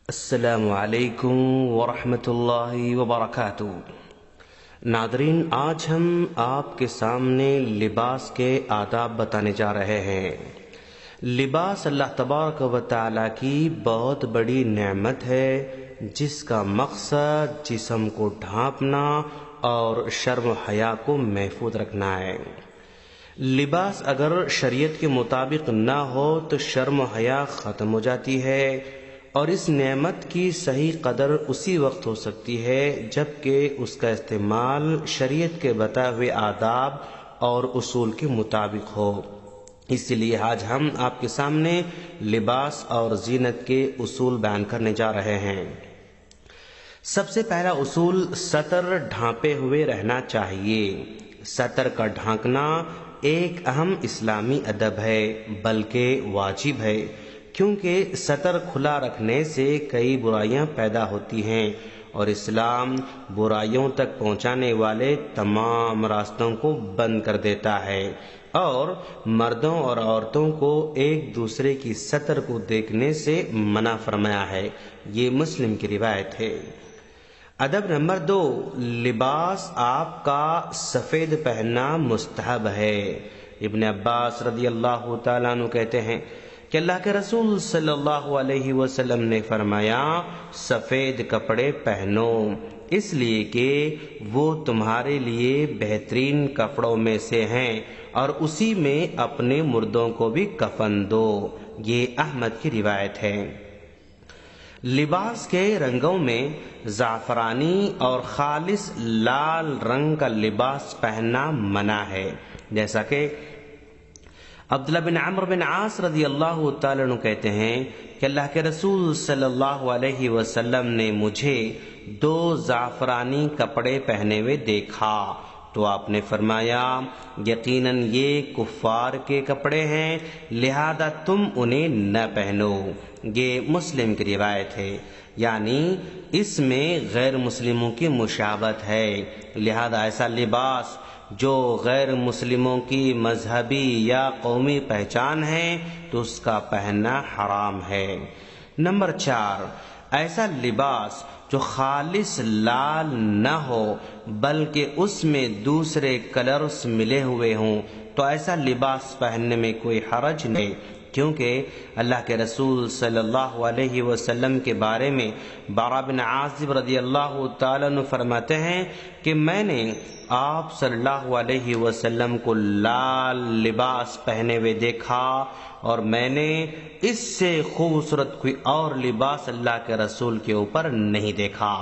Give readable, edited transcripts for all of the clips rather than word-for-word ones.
السلام علیکم ورحمۃ اللہ وبرکاتہ۔ ناظرین، آج ہم آپ کے سامنے لباس کے آداب بتانے جا رہے ہیں۔ لباس اللہ تبارک و تعالیٰ کی بہت بڑی نعمت ہے، جس کا مقصد جسم کو ڈھانپنا اور شرم و حیا کو محفوظ رکھنا ہے۔ لباس اگر شریعت کے مطابق نہ ہو تو شرم و حیا ختم ہو جاتی ہے، اور اس نعمت کی صحیح قدر اسی وقت ہو سکتی ہے جب کہ اس کا استعمال شریعت کے بتائے ہوئے آداب اور اصول کے مطابق ہو۔ اسی لیے آج ہم آپ کے سامنے لباس اور زینت کے اصول بیان کرنے جا رہے ہیں۔ سب سے پہلا اصول، سطر ڈھانپے ہوئے رہنا چاہیے۔ سطر کا ڈھانکنا ایک اہم اسلامی ادب ہے، بلکہ واجب ہے، کیونکہ سطر کھلا رکھنے سے کئی برائیاں پیدا ہوتی ہیں، اور اسلام برائیوں تک پہنچانے والے تمام راستوں کو بند کر دیتا ہے، اور مردوں اور عورتوں کو ایک دوسرے کی سطر کو دیکھنے سے منع فرمایا ہے۔ یہ مسلم کی روایت ہے۔ ادب نمبر 2، لباس آپ کا سفید پہننا مستحب ہے۔ ابن عباس رضی اللہ تعالیٰ عنہ کہتے ہیں کہ اللہ کے رسول صلی اللہ علیہ وسلم نے فرمایا، سفید کپڑے پہنو، اس لیے کہ وہ تمہارے لیے بہترین کپڑوں میں سے ہیں، اور اسی میں اپنے مردوں کو بھی کفن دو۔ یہ احمد کی روایت ہے۔ لباس کے رنگوں میں زعفرانی اور خالص لال رنگ کا لباس پہننا منع ہے، جیسا کہ عبداللہ بن عمرو بن عاص رضی اللہ تعالیٰ عنہ کہتے ہیں کہ اللہ کے رسول صلی اللہ علیہ وسلم نے مجھے 2 زعفرانی کپڑے پہنے ہوئے دیکھا، تو آپ نے فرمایا، یقیناً یہ کفار کے کپڑے ہیں، لہذا تم انہیں نہ پہنو۔ یہ مسلم کی روایت ہے، یعنی اس میں غیر مسلموں کی مشابہت ہے، لہذا ایسا لباس جو غیر مسلموں کی مذہبی یا قومی پہچان ہے تو اس کا پہننا حرام ہے۔ نمبر 4، ایسا لباس جو خالص لال نہ ہو بلکہ اس میں دوسرے کلرز ملے ہوئے ہوں، تو ایسا لباس پہننے میں کوئی حرج نہیں، کیونکہ اللہ کے رسول صلی اللہ علیہ وسلم کے بارے میں براء بن عازب رضی اللہ تعالیٰ عنہ فرماتے ہیں کہ میں نے آپ صلی اللہ علیہ وسلم کو لال لباس پہنے ہوئے دیکھا، اور میں نے اس سے خوبصورت کوئی اور لباس اللہ کے رسول کے اوپر نہیں دیکھا۔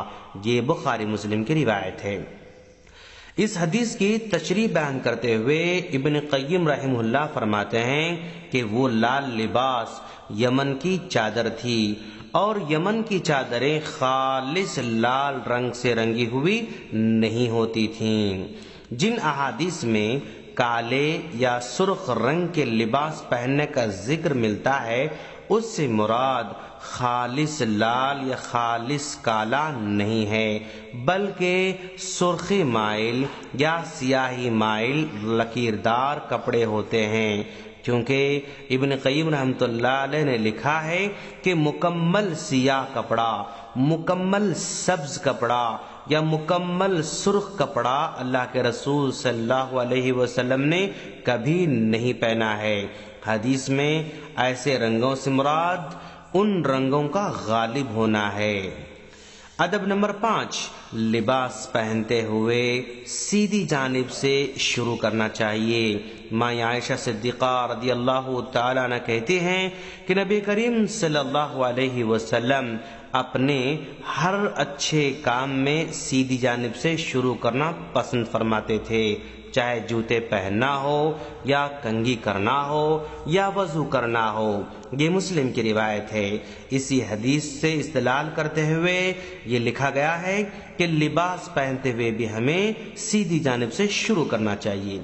یہ بخاری مسلم کی روایت ہے۔ اس حدیث کی تشریح بیان کرتے ہوئے ابن قیم رحمہ اللہ فرماتے ہیں کہ وہ لال لباس یمن کی چادر تھی، اور یمن کی چادریں خالص لال رنگ سے رنگی ہوئی نہیں ہوتی تھیں۔ جن احادیث میں کالے یا سرخ رنگ کے لباس پہننے کا ذکر ملتا ہے، اس سے مراد خالص لال یا خالص کالا نہیں ہے، بلکہ سرخی مائل یا سیاہی مائل لکیردار کپڑے ہوتے ہیں، کیونکہ ابن قیم رحمۃ اللہ علیہ نے لکھا ہے کہ مکمل سیاہ کپڑا، مکمل سبز کپڑا یا مکمل سرخ کپڑا اللہ کے رسول صلی اللہ علیہ وسلم نے کبھی نہیں پہنا ہے۔ حدیث میں ایسے رنگوں سے مراد ان رنگوں کا غالب ہونا ہے۔ ادب نمبر 5، لباس پہنتے ہوئے سیدھی جانب سے شروع کرنا چاہیے۔ ماں عائشہ صدیقہ رضی اللہ تعالیٰ عنہ کہتی ہیں کہ نبی کریم صلی اللہ علیہ وسلم اپنے ہر اچھے کام میں سیدھی جانب سے شروع کرنا پسند فرماتے تھے، چاہے جوتے پہننا ہو یا کنگھی کرنا ہو یا وضو کرنا ہو۔ یہ مسلم کی روایت ہے۔ اسی حدیث سے استدلال کرتے ہوئے یہ لکھا گیا ہے کہ لباس پہنتے ہوئے بھی ہمیں سیدھی جانب سے شروع کرنا چاہیے۔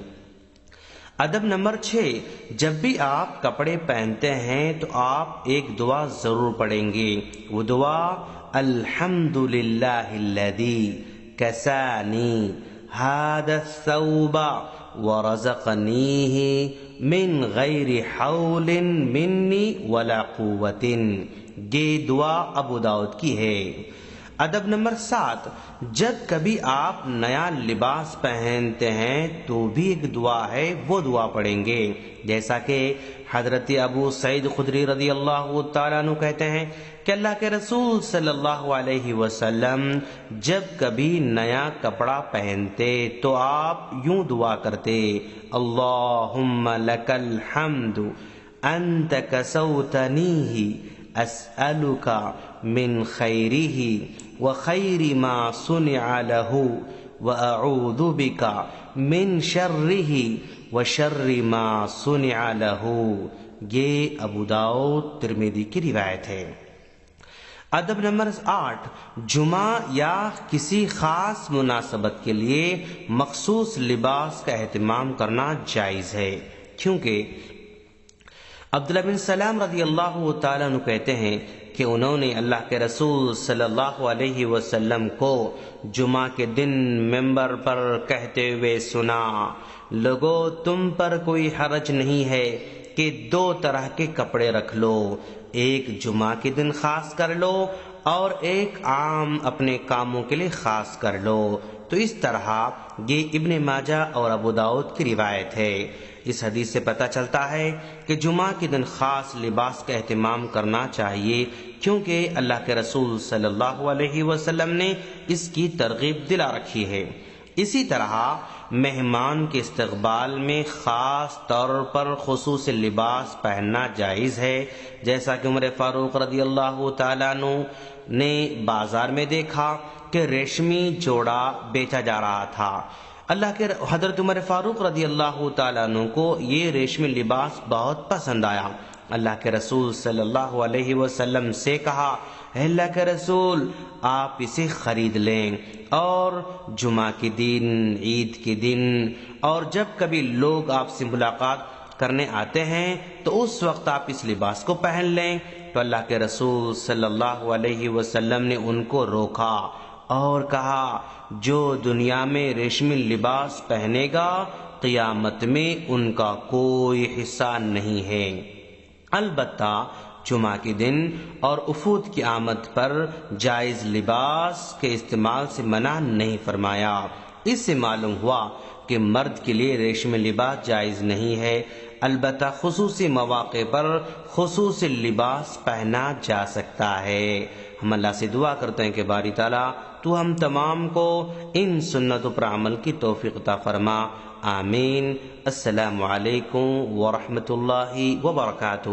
ادب نمبر 6، جب بھی آپ کپڑے پہنتے ہیں تو آپ ایک دعا ضرور پڑھیں گے۔ وہ دعا، الحمدللہ الذی کسانی ھذا الثوب ورزقنیہ من غیر حول منی ولا قوت. یہ دعا ابو داؤد کی ہے. ادب نمبر 7، جب کبھی آپ نیا لباس پہنتے ہیں تو بھی ایک دعا ہے، وہ دعا پڑھیں گے. جیسا کہ حضرت ابو سعید خدری رضی اللہ تعالیٰ عنہ کہتے ہیں کہ اللہ کے رسول صلی اللہ علیہ وسلم جب کبھی نیا کپڑا پہنتے تو آپ یوں دعا کرتے: اللہم لک الحمد انت کسوتنیہ اسألک من خیرہ وخیر ما صنع لہ واعوذ بک من شرہ وشر ما صنع لہ. یہ ابو داؤد ترمذی کی روایت ہے. ادب نمبر 8، جمعہ یا کسی خاص مناسبت کے لیے مخصوص لباس کا اہتمام کرنا جائز ہے، کیونکہ عبداللہ بن سلام رضی اللہ تعالیٰ عنہ کہتے ہیں کہ انہوں نے اللہ کے رسول صلی اللہ علیہ وسلم کو جمعہ کے دن ممبر پر کہتے ہوئے سنا: لوگو، تم پر کوئی حرج نہیں ہے کہ 2 طرح کے کپڑے رکھ لو، ایک جمعہ کے دن خاص کر لو اور ایک عام اپنے کاموں کے لیے خاص کر لو. تو اس طرح یہ ابن ماجہ اور ابو داؤد کی روایت ہے. اس حدیث سے پتہ چلتا ہے کہ جمعہ کے دن خاص لباس کا اہتمام کرنا چاہیے، کیونکہ اللہ کے رسول صلی اللہ علیہ وسلم نے اس کی ترغیب دلا رکھی ہے. اسی طرح مہمان کے استقبال میں خاص طور پر خصوصی لباس پہننا جائز ہے، جیسا کہ عمر فاروق رضی اللہ تعالیٰ عنہ نے بازار میں دیکھا کہ ریشمی جوڑا بیچا جا رہا تھا. اللہ کے حضرت عمر فاروق رضی اللہ تعالیٰ عنہ کو یہ ریشمی لباس بہت پسند آیا. اللہ کے رسول صلی اللہ علیہ وسلم سے کہا: اے اللہ کے رسول، آپ اسے خرید لیں، اور جمعہ کے دن، عید کے دن اور جب کبھی لوگ آپ سے ملاقات کرنے آتے ہیں تو اس وقت آپ اس لباس کو پہن لیں. تو اللہ کے رسول صلی اللہ علیہ وسلم نے ان کو روکا اور کہا: جو دنیا میں ریشمی لباس پہنے گا قیامت میں ان کا کوئی حصہ نہیں ہے. البتہ جمعہ کے دن اور وفود کی آمد پر جائز لباس کے استعمال سے منع نہیں فرمایا. اس سے معلوم ہوا کہ مرد کے لیے ریشمی لباس جائز نہیں ہے، البتہ خصوصی مواقع پر خصوصی لباس پہنا جا سکتا ہے. ہم اللہ سے دعا کرتے ہیں کہ باری تعالیٰ تو ہم تمام کو ان سنتوں پر عمل کی توفیق عطا فرما. آمین. السلام علیکم ورحمۃ اللہ وبرکاتہ.